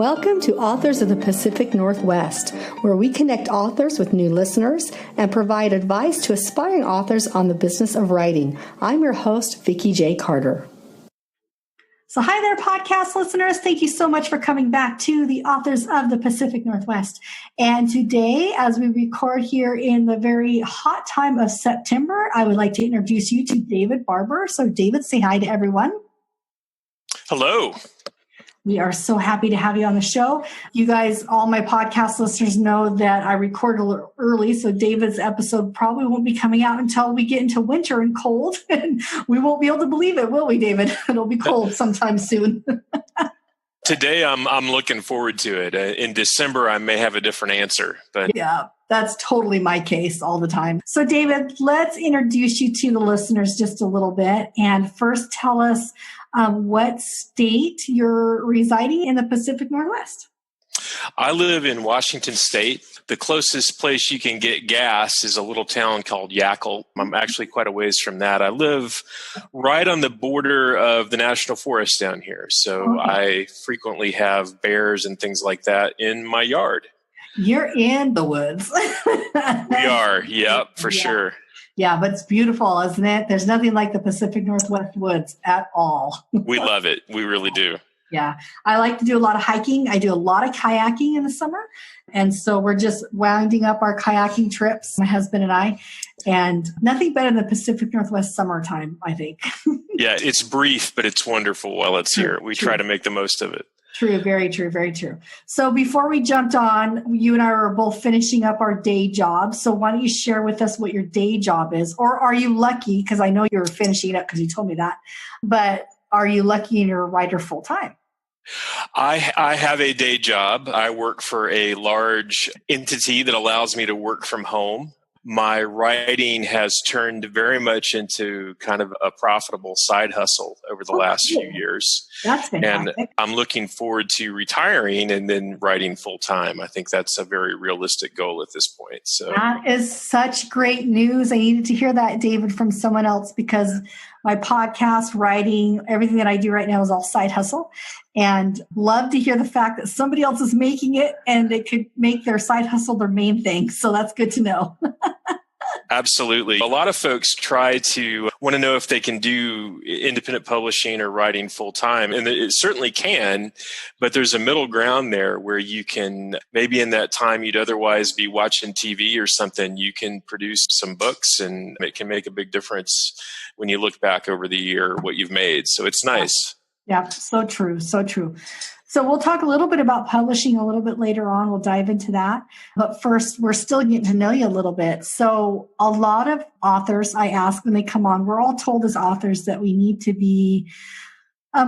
Welcome to Authors of the Pacific Northwest, where we connect authors with new listeners and provide advice to aspiring authors on the business of writing. I'm your host, Vikki J. Carter. So hi there, podcast listeners. Thank you so much for coming back to the Authors of the Pacific Northwest. And today, as we record here in the very hot time of September, I would like to introduce you to David Barbour. So David, say hi to everyone. Hello. We are so happy to have you on the show. You guys, all my podcast listeners know that I record a little early, so David's episode probably won't be coming out until we get into winter and cold. And we won't be able to believe it, will we, David? It'll be cold sometime soon. Today, I'm looking forward to it. In December, I may have a different answer. But yeah, that's totally my case all the time. So, David, let's introduce you to the listeners just a little bit. And first, tell us what state you're residing in the Pacific Northwest. I live in Washington State. The closest place you can get gas is a little town called Yackle. I'm actually quite a ways from that. I live right on the border of the National Forest down here. So I frequently have bears and things like that in my yard. You're in the woods. We are. Yep, for sure. Yeah, but it's beautiful, isn't it? There's nothing like the Pacific Northwest woods at all. We love it. We really do. Yeah. I like to do a lot of hiking. I do a lot of kayaking in the summer. And so we're just winding up our kayaking trips, my husband and I. And nothing better than the Pacific Northwest summertime, I think. Yeah, it's brief, but it's wonderful while it's here. We try to make the most of it. True, very true, very true. So before we jumped on, you and I were both finishing up our day jobs. So why don't you share with us what your day job is? Or are you lucky, because I know you were finishing it up because you told me that, but are you lucky and you're a writer full time? I have a day job. I work for a large entity that allows me to work from home. My writing has turned very much into kind of a profitable side hustle over the last few years. That's fantastic. And I'm looking forward to retiring and then writing full time. I think that's a very realistic goal at this point. So that is such great news. I needed to hear that, David, from someone else, because my podcast, writing, everything that I do right now is all side hustle. And love to hear the fact that somebody else is making it and they could make their side hustle their main thing. So that's good to know. Absolutely. A lot of folks want to know if they can do independent publishing or writing full time. And it certainly can, but there's a middle ground there where you can, maybe in that time you'd otherwise be watching TV or something, you can produce some books and it can make a big difference when you look back over the year, what you've made. So it's nice. Yeah, so true, so true. So we'll talk a little bit about publishing a little bit later on. We'll dive into that. But first, we're still getting to know you a little bit. So a lot of authors, I ask when they come on, we're all told as authors that we need to be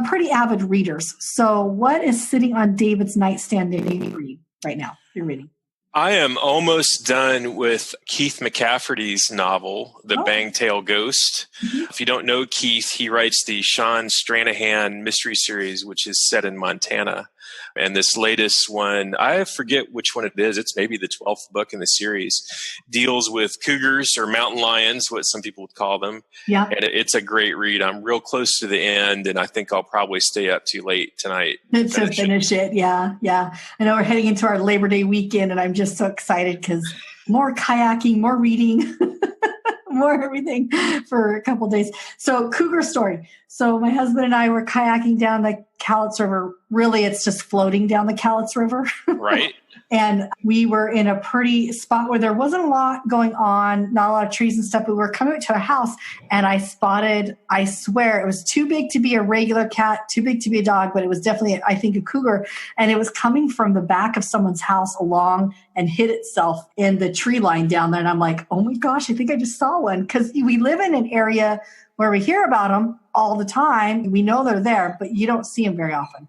pretty avid readers. So what is sitting on David's nightstand that you read right now? You're reading. I am almost done with Keith McCafferty's novel, The Bangtail Ghost. Mm-hmm. If you don't know Keith, he writes the Sean Stranahan mystery series, which is set in Montana. And this latest one, I forget which one it is. It's maybe the 12th book in the series, deals with cougars or mountain lions, what some people would call them. Yeah. And it's a great read. I'm real close to the end, and I think I'll probably stay up too late tonight to finish it. Yeah. Yeah. I know we're heading into our Labor Day weekend, and I'm just so excited because more kayaking, more reading, more everything for a couple of days. So cougar story. So my husband and I were kayaking down the Cowlitz River. Really, it's just floating down the Cowlitz River. Right. And we were in a pretty spot where there wasn't a lot going on, not a lot of trees and stuff. But we were coming to a house, and I spotted, I swear, it was too big to be a regular cat, too big to be a dog, but it was definitely, I think, a cougar. And it was coming from the back of someone's house along and hid itself in the tree line down there. And I'm like, oh my gosh, I think I just saw one. Because we live in an area where we hear about them all the time. We know they're there, but you don't see them very often.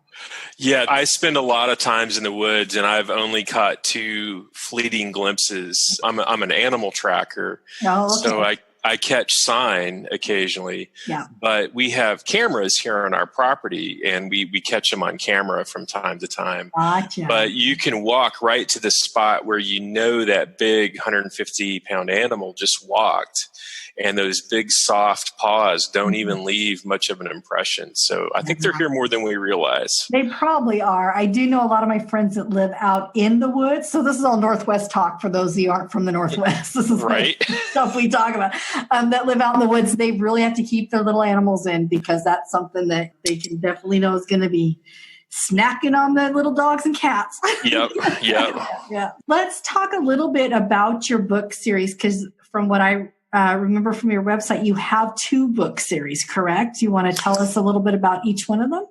Yeah, I spend a lot of times in the woods, and I've only caught 2 fleeting glimpses. I'm an animal tracker, so I catch sign occasionally. Yeah. But we have cameras here on our property, and we catch them on camera from time to time. Gotcha. But you can walk right to the spot where you know that big 150-pound animal just walked. and those big soft paws don't even leave much of an impression. So I think they're here more than we realize. They probably are. I do know a lot of my friends that live out in the woods. So this is all Northwest talk for those of you who aren't from the Northwest. This is right. Stuff we talk about that live out in the woods. They really have to keep their little animals in because that's something that they can definitely know is going to be snacking on the little dogs and cats. Yep. Yeah. Let's talk a little bit about your book series, because from what I remember from your website, you have 2 book series, correct? You want to tell us a little bit about each one of them?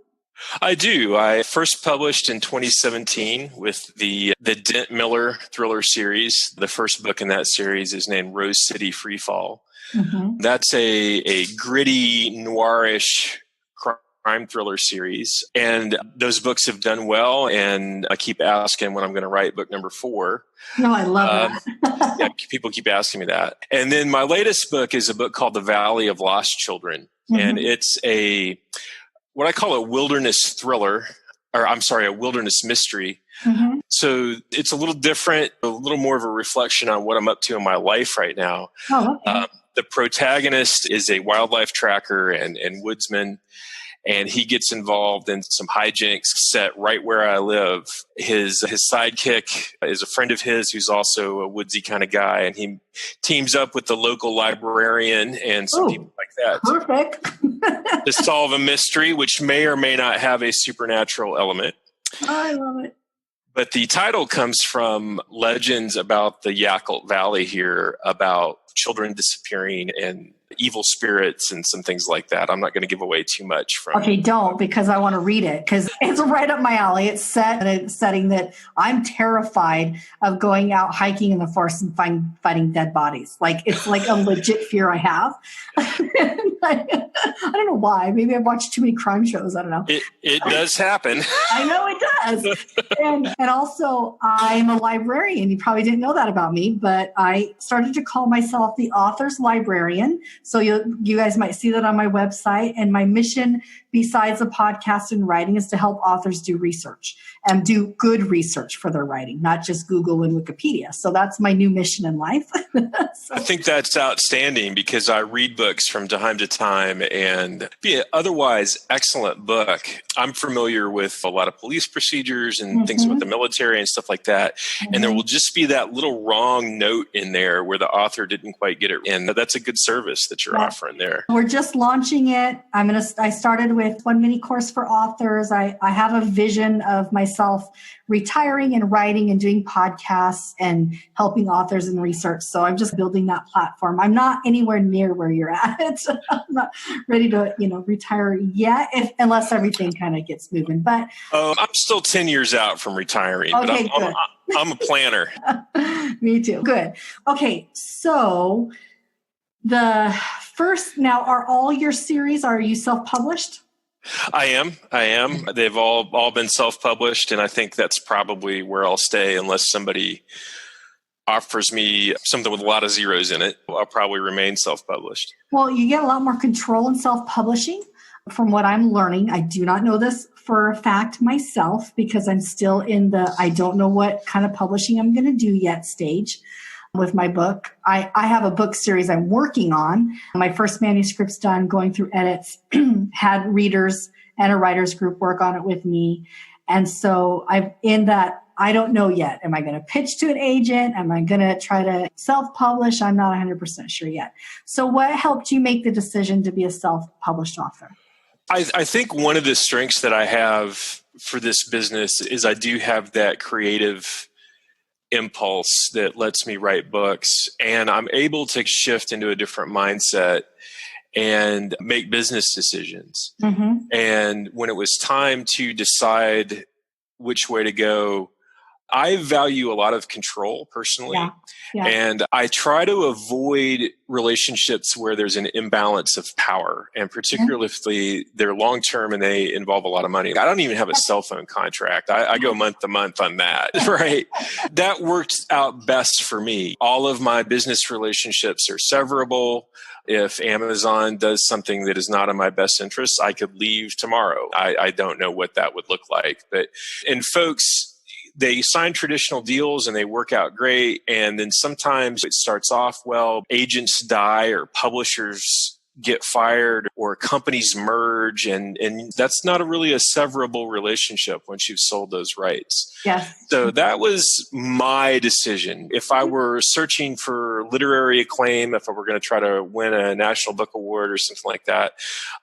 I do. I first published in 2017 with the Dent Miller thriller series. The first book in that series is named Rose City Freefall. Mm-hmm. That's a gritty, noirish crime thriller series. And those books have done well. And I keep asking when I'm going to write book number 4. No, I love that. Yeah, people keep asking me that. And then my latest book is a book called The Valley of Lost Children. Mm-hmm. And it's what I call a wilderness thriller, a wilderness mystery. Mm-hmm. So it's a little different, a little more of a reflection on what I'm up to in my life right now. Oh, okay. The protagonist is a wildlife tracker and woodsman, and he gets involved in some hijinks set right where I live. His sidekick is a friend of his who's also a woodsy kind of guy, and he teams up with the local librarian and some people like that. Perfect. To solve a mystery, which may or may not have a supernatural element. I love it. But the title comes from legends about the Yakult Valley here, about children disappearing and evil spirits and some things like that. I'm not going to give away too much from. Okay, don't, because I want to read it, because it's right up my alley. It's set in a setting that I'm terrified of going out hiking in the forest and finding dead bodies. Like, it's like a legit fear I have. I don't know why. Maybe I've watched too many crime shows. I don't know. It does happen. I know it does. And also, I'm a librarian. You probably didn't know that about me, but I started to call myself the author's librarian. So you guys might see that on my website. And my mission, besides the podcast and writing, is to help authors do research and do good research for their writing, not just Google and Wikipedia. So that's my new mission in life. I think that's outstanding, because I read books from time to time, and be an otherwise excellent book. I'm familiar with a lot of police procedures and things with the military and stuff like that. Mm-hmm. And there will just be that little wrong note in there where the author didn't quite get it. And that's a good service that you're offering there. We're just launching it. I started with one mini course for authors. I have a vision of myself retiring and writing and doing podcasts and helping authors in research. So I'm just building that platform. I'm not anywhere near where you're at. I'm not ready to, retire yet, unless everything kind of gets moving. But I'm still 10 years out from retiring, okay, but I'm a planner. Me too. Good. Okay. So are all your series, are you self-published? I am. They've all been self-published, and I think that's probably where I'll stay unless somebody offers me something with a lot of zeros in it. I'll probably remain self-published. Well, you get a lot more control in self-publishing from what I'm learning. I do not know this for a fact myself, because I'm still in the I don't know what kind of publishing I'm going to do yet stage with my book. I have a book series I'm working on. My first manuscript's done, going through edits, had readers and a writer's group work on it with me. And so I don't know yet. Am I going to pitch to an agent? Am I going to try to self-publish? I'm not 100% sure yet. So what helped you make the decision to be a self-published author? I think one of the strengths that I have for this business is I do have that creative impulse that lets me write books, and I'm able to shift into a different mindset and make business decisions. Mm-hmm. And when it was time to decide which way to go, I value a lot of control personally. Yeah. And I try to avoid relationships where there's an imbalance of power, and particularly if they're long-term and they involve a lot of money. I don't even have a cell phone contract. I go month to month on that, right? That worked out best for me. All of my business relationships are severable. If Amazon does something that is not in my best interest, I could leave tomorrow. I don't know what that would look like. And folks, they sign traditional deals and they work out great. And then sometimes it starts off well, agents die or publishers get fired or companies merge. And that's not really a severable relationship once you've sold those rights. Yes. So that was my decision. If I were searching for literary acclaim, if I were going to try to win a National Book Award or something like that,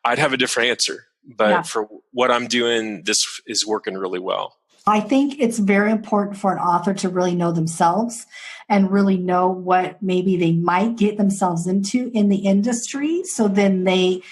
I'd have a different answer. But for what I'm doing, this is working really well. I think it's very important for an author to really know themselves and really know what maybe they might get themselves into in the industry. So then they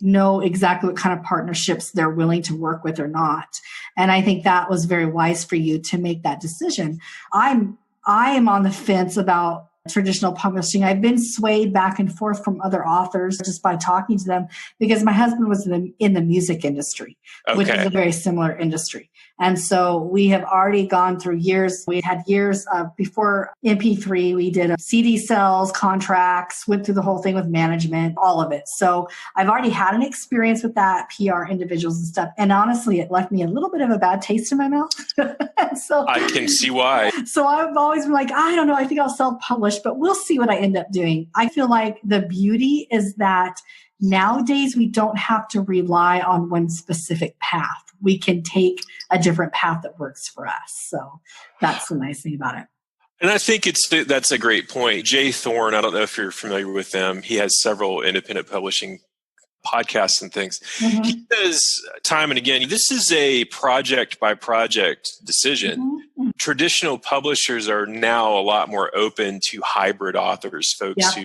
know exactly what kind of partnerships they're willing to work with or not. And I think that was very wise for you to make that decision. I am on the fence about traditional publishing. I've been swayed back and forth from other authors just by talking to them because my husband was in the music industry, which is a very similar industry. And so we have already gone through years. We had years of before MP3, we did CD sales, contracts, went through the whole thing with management, all of it. So I've already had an experience with that, PR individuals and stuff. And honestly, it left me a little bit of a bad taste in my mouth. So I can see why. So I've always been like, I don't know, I think I'll self-publish, but we'll see what I end up doing. I feel like the beauty is that nowadays we don't have to rely on one specific path. We can take a different path that works for us. So that's the nice thing about it. And I think that's a great point. Jay Thorne, I don't know if you're familiar with them. He has several independent publishing podcasts and things. Mm-hmm. He says time and again, this is a project by project decision. Mm-hmm. Traditional publishers are now a lot more open to hybrid authors, folks who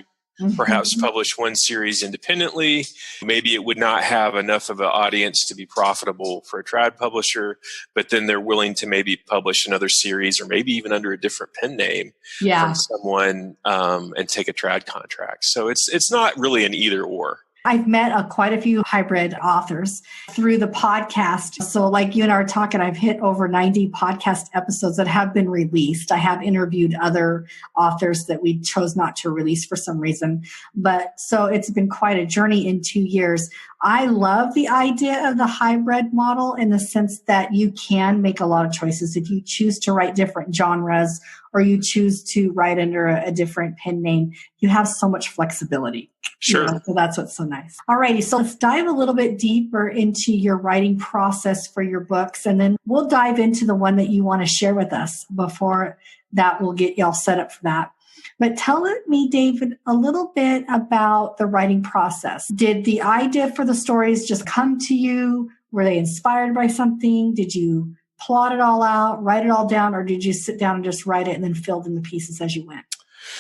perhaps publish one series independently. Maybe it would not have enough of an audience to be profitable for a trad publisher, but then they're willing to maybe publish another series or maybe even under a different pen name from someone and take a trad contract. So it's not really an either or. I've met quite a few hybrid authors through the podcast. So like you and I are talking, I've hit over 90 podcast episodes that have been released. I have interviewed other authors that we chose not to release for some reason. But so it's been quite a journey in 2 years. I love the idea of the hybrid model in the sense that you can make a lot of choices. If you choose to write different genres or you choose to write under a different pen name, you have so much flexibility. Sure. So that's what's so nice. All righty. So let's dive a little bit deeper into your writing process for your books. And then we'll dive into the one that you want to share with us. Before that, we'll get y'all set up for that. But tell me, David, a little bit about the writing process. Did the idea for the stories just come to you? Were they inspired by something? Did you plot it all out, write it all down, or did you sit down and just write it and then fill in the pieces as you went?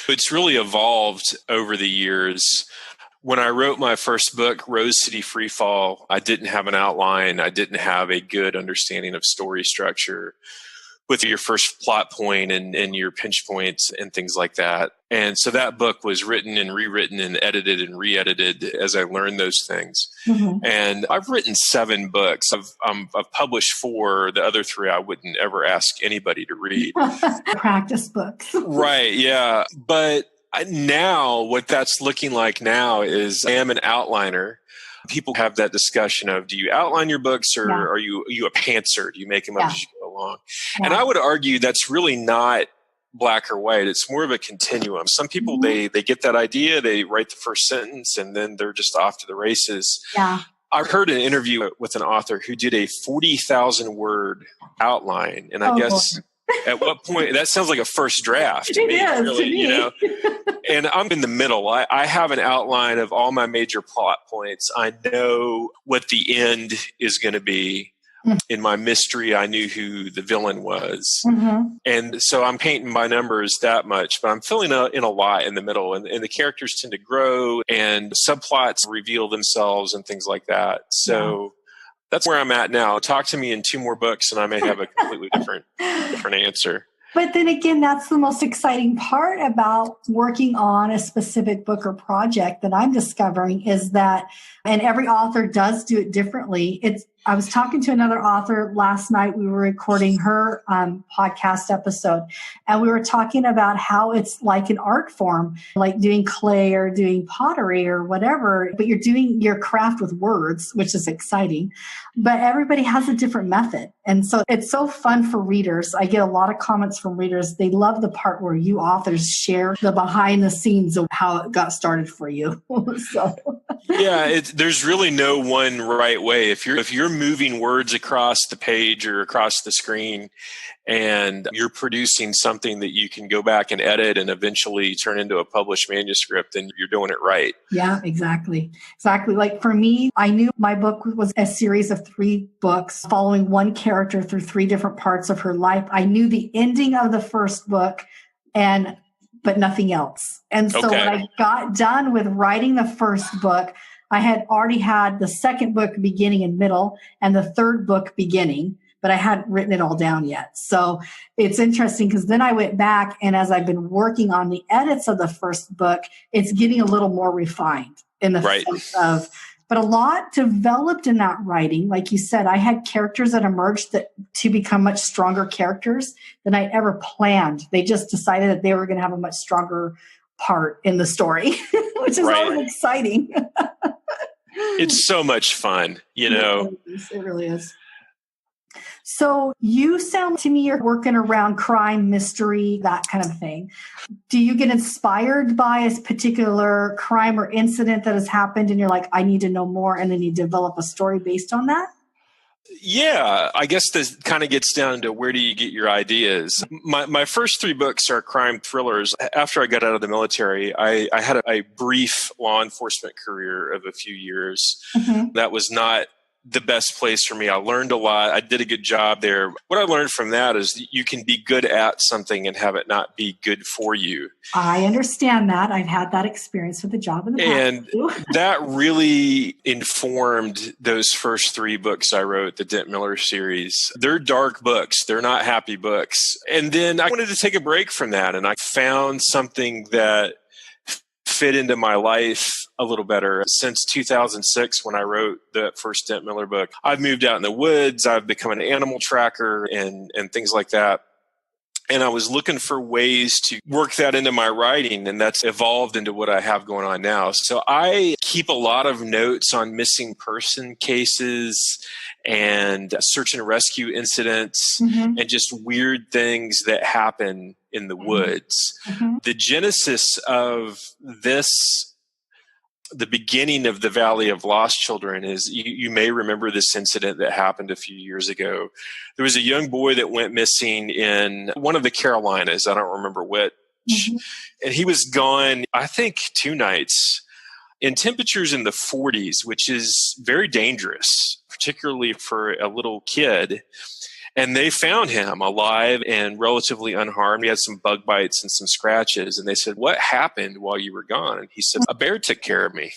It's really evolved over the years. When I wrote my first book, Rose City Freefall, I didn't have an outline. I didn't have a good understanding of story structure with your first plot point and your pinch points and things like that. And so that book was written and rewritten and edited and re-edited as I learned those things. Mm-hmm. And I've written 7 books. I've published 4. The other 3 I wouldn't ever ask anybody to read. Practice books. Right, yeah. But now what that's looking like now is I am an outliner. People have that discussion of, do you outline your books or are you a pantser? Do you make them up as you go along? Yeah. And I would argue that's really not black or white. It's more of a continuum. Some people, they get that idea, they write the first sentence, and then they're just off to the races. Yeah. I heard an interview with an author who did a 40,000 word outline. And I guess at what point, that sounds like a first draft to me, really, you know? And I'm in the middle. I have an outline of all my major plot points. I know what the end is going to be. In my mystery, I knew who the villain was. Mm-hmm. And so I'm painting by numbers that much, but I'm filling in a lot in the middle. And the characters tend to grow and subplots reveal themselves and things like that. So that's where I'm at now. Talk to me in 2 more books and I may have a completely different answer. But then again, that's the most exciting part about working on a specific book or project that I'm discovering is that, and every author does do it differently, I was talking to another author last night. We were recording her podcast episode, and we were talking about how it's like an art form, like doing clay or doing pottery or whatever, but you're doing your craft with words, which is exciting. But everybody has a different method. And so it's so fun for readers. I get a lot of comments from readers. They love the part where you authors share the behind the scenes of how it got started for you. So. Yeah, there's really no one right way. If you're moving words across the page or across the screen, and you're producing something that you can go back and edit and eventually turn into a published manuscript, then you're doing it right. Yeah, exactly. Exactly. Like for me, I knew my book was a series of 3 books following one character through 3 different parts of her life. I knew the ending of the first book but nothing else. And so when I got done with writing the first book, I had already had the second book beginning and middle and the third book beginning, but I hadn't written it all down yet. So it's interesting because then I went back, and as I've been working on the edits of the first book, it's getting a little more refined in the sense of, but a lot developed in that writing. Like you said, I had characters that emerged to become much stronger characters than I ever planned. They just decided that they were going to have a much stronger part in the story, which is always exciting. It's so much fun, you know. It really is. So you sound to me you're working around crime, mystery, that kind of thing. Do you get inspired by a particular crime or incident that has happened and you're like, I need to know more, and then you develop a story based on that? Yeah, I guess this kind of gets down to where do you get your ideas. My first 3 books are crime thrillers. After I got out of the military, I had a brief law enforcement career of a few years. Mm-hmm. That was not the best place for me. I learned a lot. I did a good job there. What I learned from that is you can be good at something and have it not be good for you. I understand that. I've had that experience with the job in the past. And that really informed those first 3 books I wrote, the Dent Miller series. They're dark books. They're not happy books. And then I wanted to take a break from that, and I found something that fit into my life a little better. Since 2006, when I wrote the first Dent Miller book, I've moved out in the woods. I've become an animal tracker and things like that. And I was looking for ways to work that into my writing, and that's evolved into what I have going on now. So I keep a lot of notes on missing person cases and search and rescue incidents, mm-hmm. and just weird things that happen in the woods. Mm-hmm. The genesis of this, the beginning of the Valley of Lost Children, is you may remember this incident that happened a few years ago. There was a young boy that went missing in one of the Carolinas. I don't remember which. Mm-hmm. And he was gone, I think, 2 nights in temperatures in the 40s, which is very dangerous, particularly for a little kid. And they found him alive and relatively unharmed. He had some bug bites and some scratches. And they said, "What happened while you were gone?" And he said, "A bear took care of me."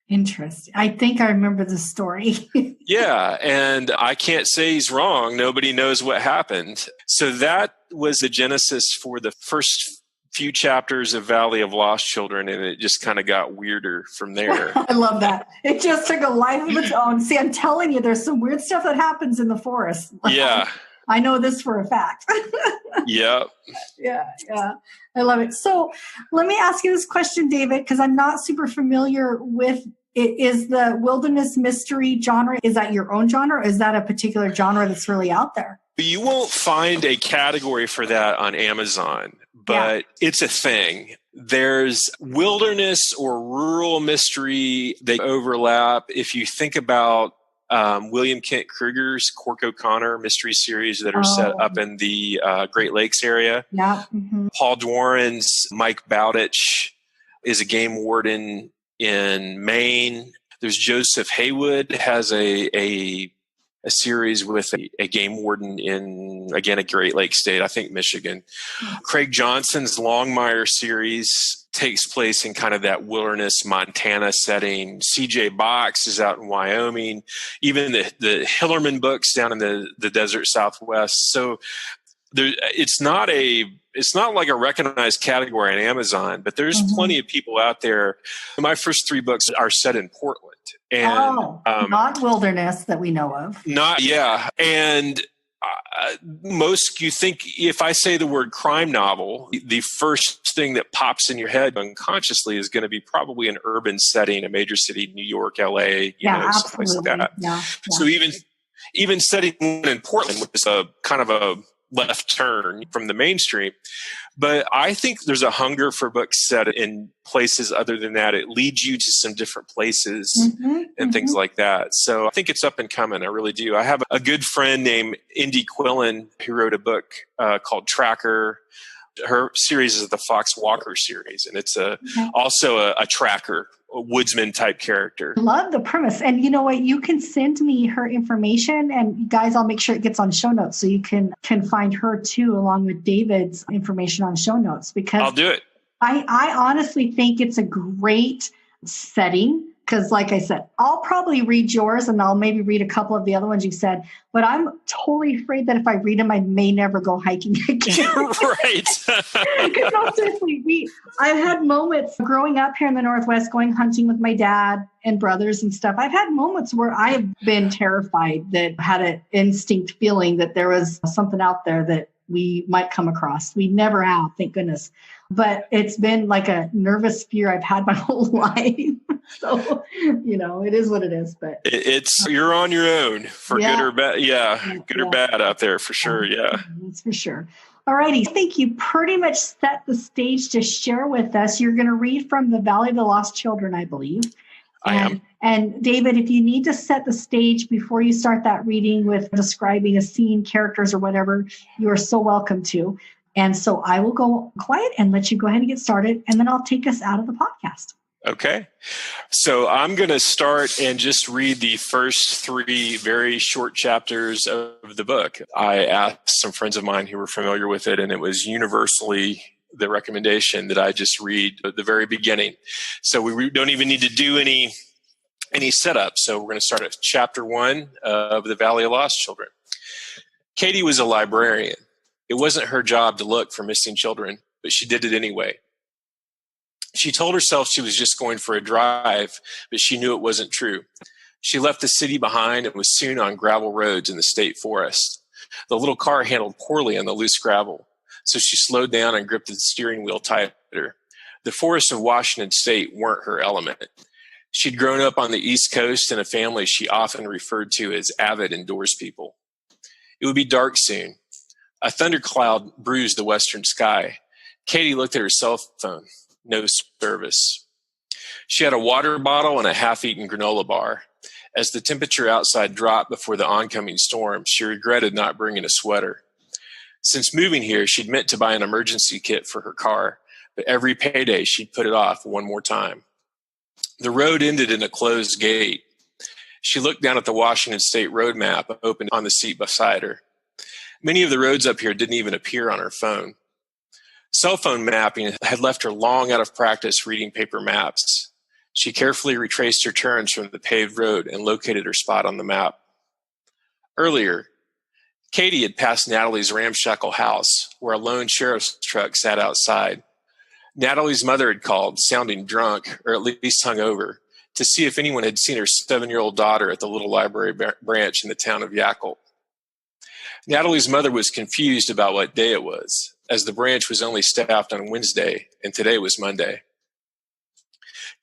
Interesting. I think I remember the story. Yeah. And I can't say he's wrong. Nobody knows what happened. So that was the genesis for the first few chapters of Valley of Lost Children, and it just kind of got weirder from there. I love that. It just took a life of its own. See, I'm telling you, there's some weird stuff that happens in the forest. Yeah. I know this for a fact. Yep. Yeah. I love it. So let me ask you this question, David, because I'm not super familiar with it. Is the wilderness mystery genre, is that your own genre? Or is that a particular genre that's really out there? You won't find a category for that on Amazon, but it's a thing. There's wilderness or rural mystery. They overlap. If you think about William Kent Kruger's Cork O'Connor mystery series that are set up in the Great Lakes area. Yeah. Mm-hmm. Paul Dworan's Mike Bowditch is a game warden in Maine. There's Joseph Haywood has a series with a game warden in, again, a Great Lakes state, I think Michigan. Craig Johnson's Longmire series takes place in kind of that wilderness Montana setting. C.J. Box is out in Wyoming. Even the Hillerman books down in the desert Southwest. So it's not like a recognized category on Amazon, but there's plenty of people out there. My first 3 books are set in Portland, and not wilderness that we know of. Not, yeah. And most, you think if I say the word crime novel, the first thing that pops in your head unconsciously is going to be probably an urban setting, a major city, New York, LA, someplace like that. Yeah. So even setting in Portland, which is a kind of a left turn from the mainstream. But I think there's a hunger for books set in places other than that. It leads you to some different places and things like that. So I think it's up and coming. I really do. I have a good friend named Indy Quillen who wrote a book called Tracker. Her series is the Fox Walker series, and it's also a tracker, a woodsman type character. Love the premise. And you know what? You can send me her information, and guys, I'll make sure it gets on show notes so you can find her too, along with David's information on show notes, because I'll do it. I honestly think it's a great setting. Because like I said, I'll probably read yours and I'll maybe read a couple of the other ones you said, but I'm totally afraid that if I read them, I may never go hiking again. Right. Because no, seriously, I've had moments growing up here in the Northwest, going hunting with my dad and brothers and stuff. I've had moments where I have been terrified, that had an instinct feeling that there was something out there that we might come across. We never have, thank goodness. But it's been like a nervous fear I've had my whole life. So, it is what it is. But you're on your own for good or bad. Good or bad out there for sure. Yeah, that's for sure. All righty. I think you pretty much set the stage to share with us. You're going to read from the Valley of the Lost Children, I believe. I am. And David, if you need to set the stage before you start that reading with describing a scene, characters, or whatever, you are so welcome to. And so I will go quiet and let you go ahead and get started, and then I'll take us out of the podcast. Okay. So I'm going to start and just read the first 3 very short chapters of the book. I asked some friends of mine who were familiar with it, and it was universally the recommendation that I just read at the very beginning. So we don't even need to do any setup. So we're going to start at chapter 1 of The Valley of Lost Children. Katie was a librarian. It wasn't her job to look for missing children, but she did it anyway. She told herself she was just going for a drive, but she knew it wasn't true. She left the city behind and was soon on gravel roads in the state forest. The little car handled poorly on the loose gravel, so she slowed down and gripped the steering wheel tighter. The forests of Washington state weren't her element. She'd grown up on the East Coast in a family she often referred to as avid indoors people. It would be dark soon. A thundercloud bruised the western sky. Katie looked at her cell phone. No service. She had a water bottle and a half-eaten granola bar. As the temperature outside dropped before the oncoming storm, she regretted not bringing a sweater. Since moving here, she'd meant to buy an emergency kit for her car, but every payday she'd put it off one more time. The road ended in a closed gate. She looked down at the Washington State road map open on the seat beside her. Many of the roads up here didn't even appear on her phone. Cell phone mapping had left her long out of practice reading paper maps. She carefully retraced her turns from the paved road and located her spot on the map. Earlier, Katie had passed Natalie's ramshackle house, where a lone sheriff's truck sat outside. Natalie's mother had called, sounding drunk, or at least hungover, to see if anyone had seen her 7-year-old daughter at the little library branch in the town of Yakult. Natalie's mother was confused about what day it was, as the branch was only staffed on Wednesday, and today was Monday.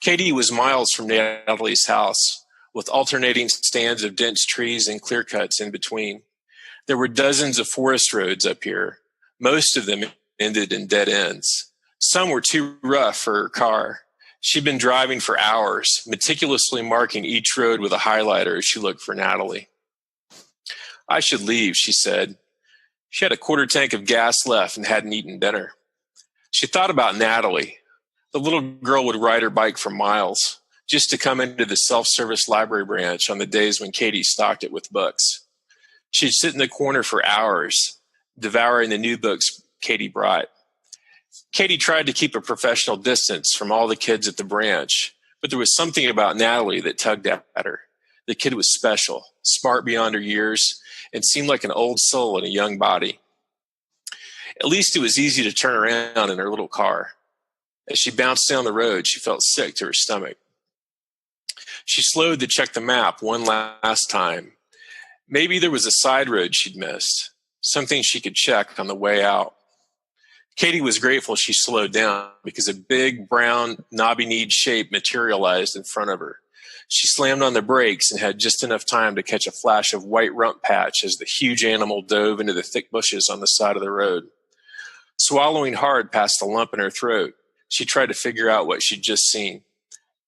Katie was miles from Natalie's house, with alternating stands of dense trees and clear cuts in between. There were dozens of forest roads up here. Most of them ended in dead ends. Some were too rough for her car. She'd been driving for hours, meticulously marking each road with a highlighter as she looked for Natalie. I should leave, she said. She had a quarter tank of gas left and hadn't eaten dinner. She thought about Natalie. The little girl would ride her bike for miles just to come into the self-service library branch on the days when Katie stocked it with books. She'd sit in the corner for hours, devouring the new books Katie brought. Katie tried to keep a professional distance from all the kids at the branch, but there was something about Natalie that tugged at her. The kid was special, smart beyond her years, and seemed like an old soul in a young body. At least it was easy to turn around in her little car. As she bounced down the road, she felt sick to her stomach. She slowed to check the map one last time. Maybe there was a side road she'd missed, something she could check on the way out. Katie was grateful she slowed down because a big, brown, knobby-kneed shape materialized in front of her. She slammed on the brakes and had just enough time to catch a flash of white rump patch as the huge animal dove into the thick bushes on the side of the road. Swallowing hard past the lump in her throat, she tried to figure out what she'd just seen.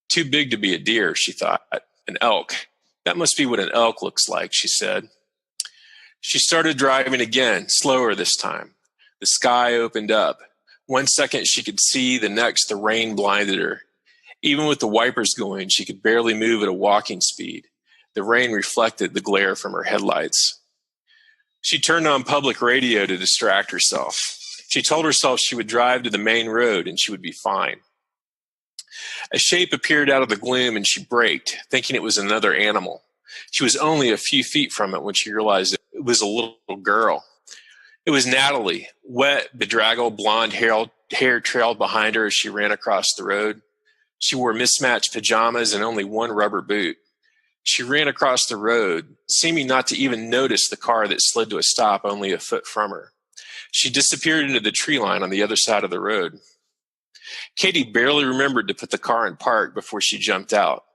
Too big to be a deer, she thought. An elk. That must be what an elk looks like, she said. She started driving again, slower this time. The sky opened up. 1 second she could see, the next the rain blinded her. Even with the wipers going, she could barely move at a walking speed. The rain reflected the glare from her headlights. She turned on public radio to distract herself. She told herself she would drive to the main road and she would be fine. A shape appeared out of the gloom and she braked, thinking it was another animal. She was only a few feet from it when she realized it was a little girl. It was Natalie. Wet, bedraggled, blonde hair trailed behind her as she ran across the road. She wore mismatched pajamas and only one rubber boot. She ran across the road, seeming not to even notice the car that slid to a stop only a foot from her. She disappeared into the tree line on the other side of the road. Katie barely remembered to put the car in park before she jumped out.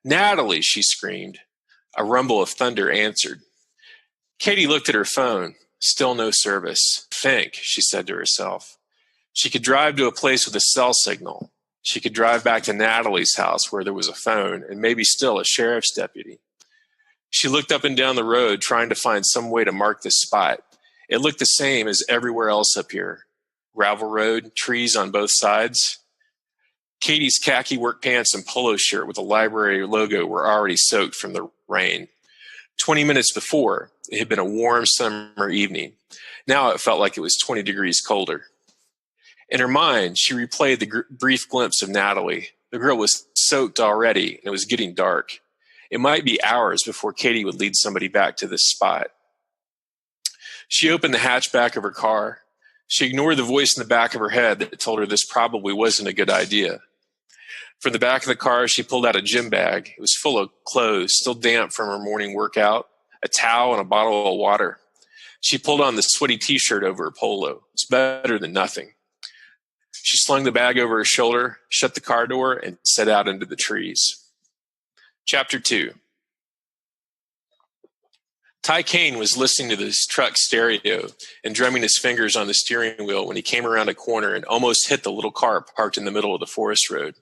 "Natalie," she screamed. A rumble of thunder answered. Katie looked at her phone. Still no service. Think, she said to herself. She could drive to a place with a cell signal. She could drive back to Natalie's house where there was a phone and maybe still a sheriff's deputy. She looked up and down the road trying to find some way to mark this spot. It looked the same as everywhere else up here. Gravel road, trees on both sides. Katie's khaki work pants and polo shirt with a library logo were already soaked from the rain. 20 minutes before, it had been a warm summer evening. Now it felt like it was 20 degrees colder. In her mind, she replayed the brief glimpse of Natalie. The girl was soaked already, and it was getting dark. It might be hours before Katie would lead somebody back to this spot. She opened the hatchback of her car. She ignored the voice in the back of her head that told her this probably wasn't a good idea. From the back of the car, she pulled out a gym bag. It was full of clothes, still damp from her morning workout, a towel, and a bottle of water. She pulled on the sweaty T-shirt over her polo. It's better than nothing. She slung the bag over her shoulder, shut the car door, and set out into the trees. Chapter 2. Ty Kane was listening to this truck stereo and drumming his fingers on the steering wheel when he came around a corner and almost hit the little car parked in the middle of the forest road.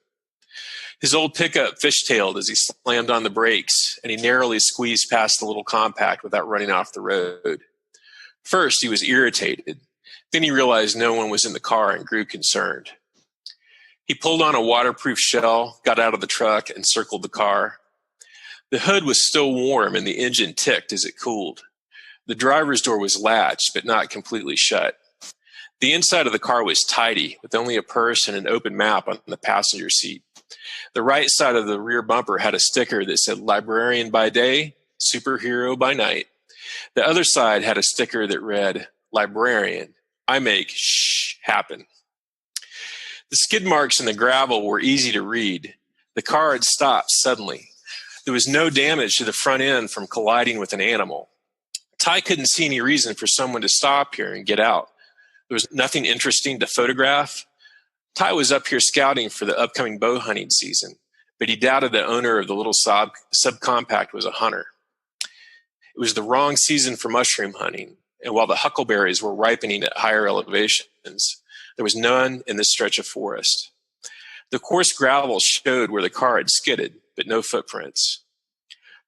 His old pickup fishtailed as he slammed on the brakes, and he narrowly squeezed past the little compact without running off the road. First, he was irritated. Then he realized no one was in the car and grew concerned. He pulled on a waterproof shell, got out of the truck, and circled the car. The hood was still warm and the engine ticked as it cooled. The driver's door was latched, but not completely shut. The inside of the car was tidy, with only a purse and an open map on the passenger seat. The right side of the rear bumper had a sticker that said librarian by day, superhero by night. The other side had a sticker that read, librarian, I make shh happen. The skid marks in the gravel were easy to read. The car had stopped suddenly. There was no damage to the front end from colliding with an animal. Ty couldn't see any reason for someone to stop here and get out. There was nothing interesting to photograph. Ty was up here scouting for the upcoming bow hunting season, but he doubted the owner of the little subcompact was a hunter. It was the wrong season for mushroom hunting, and while the huckleberries were ripening at higher elevations, there was none in this stretch of forest. The coarse gravel showed where the car had skidded, but no footprints.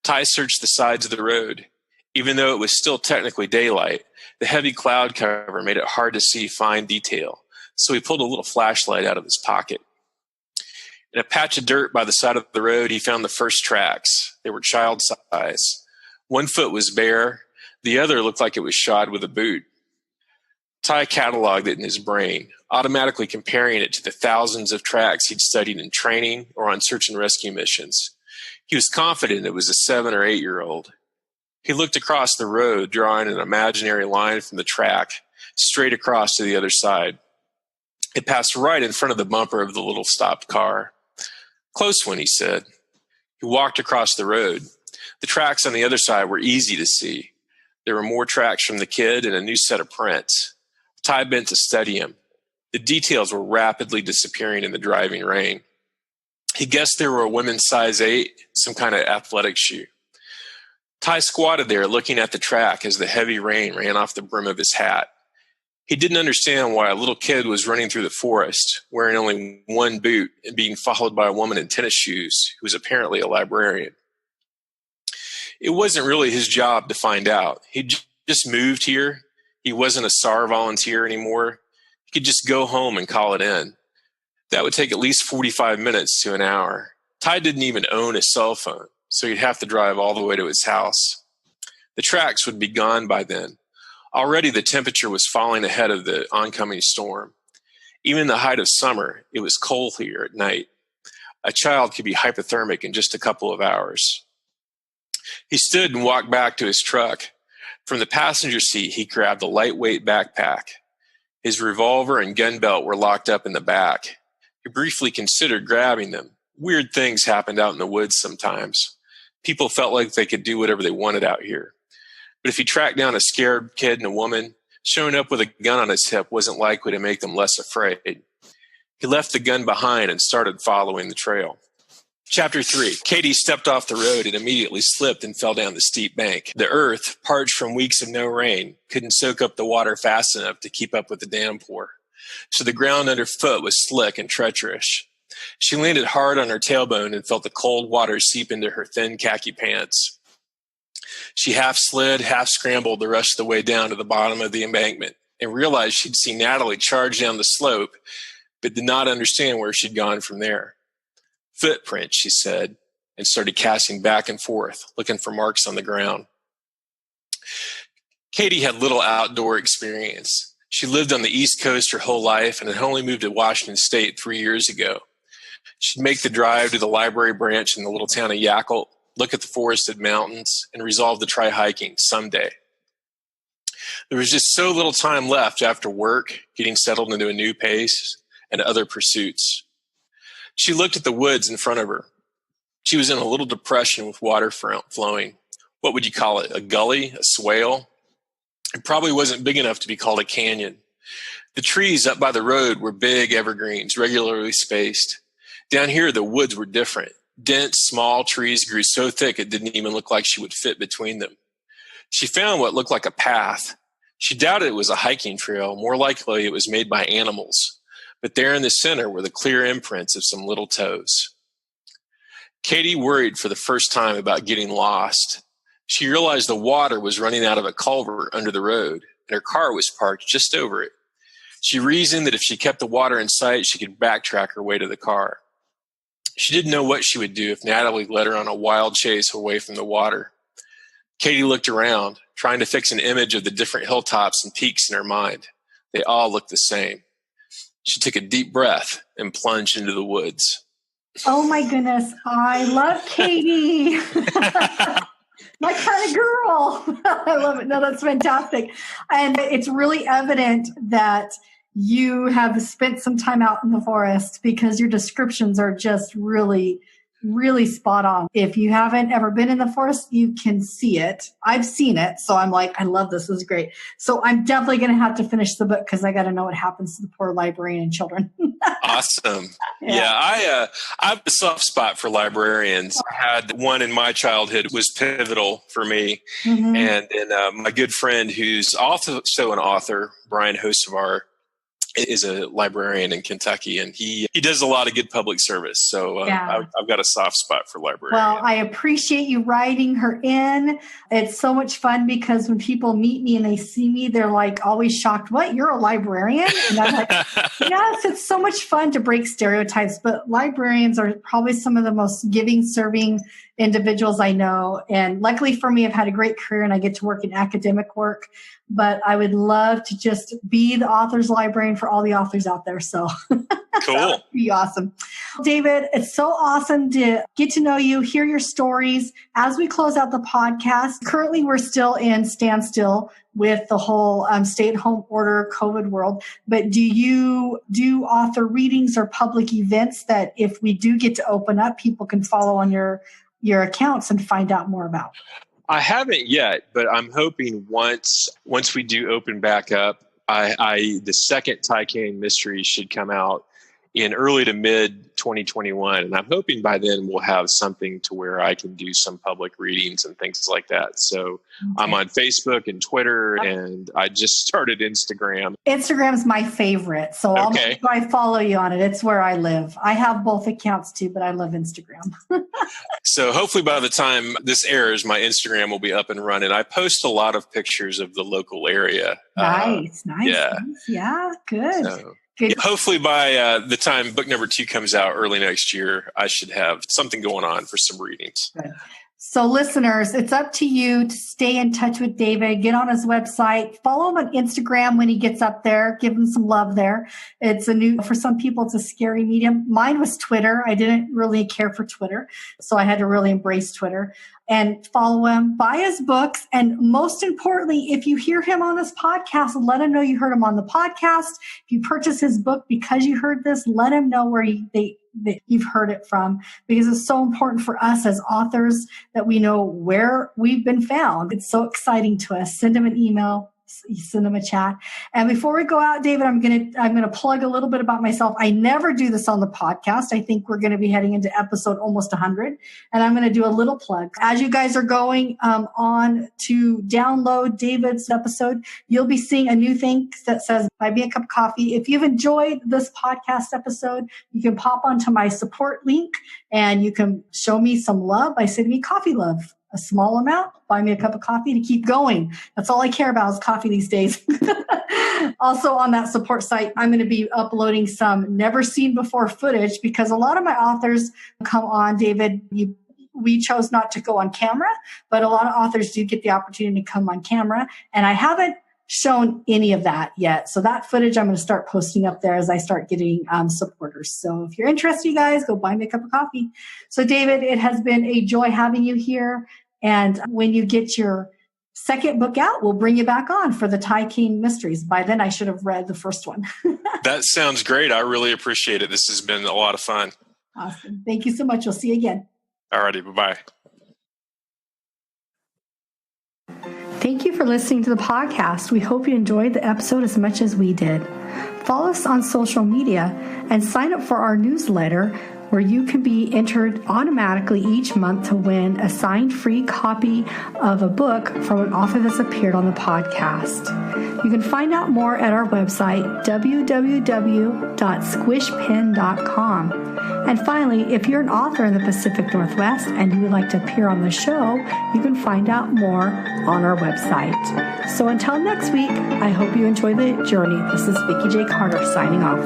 Ty searched the sides of the road. Even though it was still technically daylight, the heavy cloud cover made it hard to see fine detail, so he pulled a little flashlight out of his pocket. In a patch of dirt by the side of the road, he found the first tracks. They were child size. One foot was bare. The other looked like it was shod with a boot. Ty cataloged it in his brain, automatically comparing it to the thousands of tracks he'd studied in training or on search and rescue missions. He was confident it was a 7 or 8 year old. He looked across the road, drawing an imaginary line from the track, straight across to the other side. It passed right in front of the bumper of the little stopped car. Close one, he said. He walked across the road. The tracks on the other side were easy to see. There were more tracks from the kid and a new set of prints. Ty bent to study him. The details were rapidly disappearing in the driving rain. He guessed there were a women's size 8, some kind of athletic shoe. Ty squatted there looking at the track as the heavy rain ran off the brim of his hat. He didn't understand why a little kid was running through the forest, wearing only one boot and being followed by a woman in tennis shoes who was apparently a librarian. It wasn't really his job to find out. He just moved here. He wasn't a SAR volunteer anymore. He could just go home and call it in. That would take at least 45 minutes to an hour. Ty didn't even own a cell phone, so he'd have to drive all the way to his house. The tracks would be gone by then. Already the temperature was falling ahead of the oncoming storm. Even in the height of summer, it was cold here at night. A child could be hypothermic in just a couple of hours. He stood and walked back to his truck. From the passenger seat, he grabbed a lightweight backpack. His revolver and gun belt were locked up in the back. He briefly considered grabbing them. Weird things happened out in the woods sometimes. People felt like they could do whatever they wanted out here. But if he tracked down a scared kid and a woman, showing up with a gun on his hip wasn't likely to make them less afraid. He left the gun behind and started following the trail. Chapter 3. Katie stepped off the road and immediately slipped and fell down the steep bank. The earth, parched from weeks of no rain, couldn't soak up the water fast enough to keep up with the downpour. So the ground underfoot was slick and treacherous. She landed hard on her tailbone and felt the cold water seep into her thin khaki pants. She half slid, half scrambled the rest of the way down to the bottom of the embankment and realized she'd seen Natalie charge down the slope, but did not understand where she'd gone from there. Footprints, she said, and started casting back and forth, looking for marks on the ground. Katie had little outdoor experience. She lived on the East Coast her whole life and had only moved to Washington State 3 years ago. She'd make the drive to the library branch in the little town of Yakult, look at the forested mountains, and resolve to try hiking someday. There was just so little time left after work, getting settled into a new pace, and other pursuits. She looked at the woods in front of her. She was in a little depression with water flowing. What would you call it? A gully? A swale? It probably wasn't big enough to be called a canyon. The trees up by the road were big evergreens, regularly spaced. Down here, the woods were different. Dense, small trees grew so thick it didn't even look like she would fit between them. She found what looked like a path. She doubted it was a hiking trail. More likely it was made by animals. But there in the center were the clear imprints of some little toes. Katie worried for the first time about getting lost. She realized the water was running out of a culvert under the road, and her car was parked just over it. She reasoned that if she kept the water in sight, she could backtrack her way to the car. She didn't know what she would do if Natalie led her on a wild chase away from the water. Katie looked around, trying to fix an image of the different hilltops and peaks in her mind. They all looked the same. She took a deep breath and plunged into the woods. Oh my goodness. I love Katie. My kind of girl. I love it. No, that's fantastic. And it's really evident that you have spent some time out in the forest because your descriptions are just really, really spot on. If you haven't ever been in the forest, you can see it. I've seen it. So I'm like, I love this. This is great. So I'm definitely going to have to finish the book because I got to know what happens to the poor librarian and children. Awesome. Yeah, I have a soft spot for librarians. I had one in my childhood was pivotal for me. Mm-hmm. And my good friend who's also an author, Brian Hosevar, is a librarian in Kentucky, and he does a lot of good public service. So I've got a soft spot for librarians. Well, I appreciate you writing her in. It's so much fun because when people meet me and they see me, they're like always shocked. What? You're a librarian? And I'm like, yes, it's so much fun to break stereotypes. But librarians are probably some of the most giving, serving, individuals I know. And luckily for me, I've had a great career and I get to work in academic work, but I would love to just be the author's librarian for all the authors out there. So cool. That would be awesome. David, it's so awesome to get to know you, hear your stories. As we close out the podcast, currently we're still in standstill with the whole stay-at-home order COVID world. But do you do author readings or public events that if we do get to open up, people can follow on your accounts and find out more about? I haven't yet, but I'm hoping once we do open back up, the second Titanic mystery should come out in early to mid 2021. And I'm hoping by then we'll have something to where I can do some public readings and things like that. So I'm on Facebook and Twitter, and I just started Instagram. Instagram's my favorite. So I'll make sure I follow you on it. It's where I live. I have both accounts too, but I love Instagram. So hopefully by the time this airs, my Instagram will be up and running. I post a lot of pictures of the local area. Nice. Yeah. Yeah, good. So, hopefully by the time book number 2 comes out early next year, I should have something going on for some readings. Good. So listeners, it's up to you to stay in touch with David, get on his website, follow him on Instagram when he gets up there, give him some love there. For some people, it's a scary medium. Mine was Twitter. I didn't really care for Twitter, so I had to really embrace Twitter. And follow him, buy his books, and most importantly, if you hear him on this podcast, let him know you heard him on the podcast. If you purchase his book because you heard this, let him know where that you've heard it from, because it's so important for us as authors that we know where we've been found. It's so exciting to us. Send him an email. Send them a chat. And before we go out, David, I'm gonna plug a little bit about myself. I never do this on the podcast. I think we're going to be heading into episode almost 100, and I'm going to do a little plug. As you guys are going on to download David's episode, you'll be seeing a new thing that says "Buy me a cup of coffee." If you've enjoyed this podcast episode, you can pop onto my support link and you can show me some love by sending me coffee love. A small amount, buy me a cup of coffee to keep going. That's all I care about is coffee these days. Also on that support site, I'm going to be uploading some never seen before footage because a lot of my authors come on, David, we chose not to go on camera, but a lot of authors do get the opportunity to come on camera. And I haven't shown any of that yet. So that footage I'm going to start posting up there as I start getting supporters. So if you're interested, you guys, go buy me a cup of coffee. So David, it has been a joy having you here. And when you get your second book out, we'll bring you back on for the Ty King Mysteries. By then, I should have read the first one. That sounds great. I really appreciate it. This has been a lot of fun. Awesome. Thank you so much. We'll see you again. All righty. Bye-bye. Thank you for listening to the podcast. We hope you enjoyed the episode as much as we did. Follow us on social media and sign up for our newsletter, where you can be entered automatically each month to win a signed free copy of a book from an author that's appeared on the podcast. You can find out more at our website, www.squishpen.com. And finally, if you're an author in the Pacific Northwest and you would like to appear on the show, you can find out more on our website. So until next week, I hope you enjoy the journey. This is Vikki J. Carter signing off.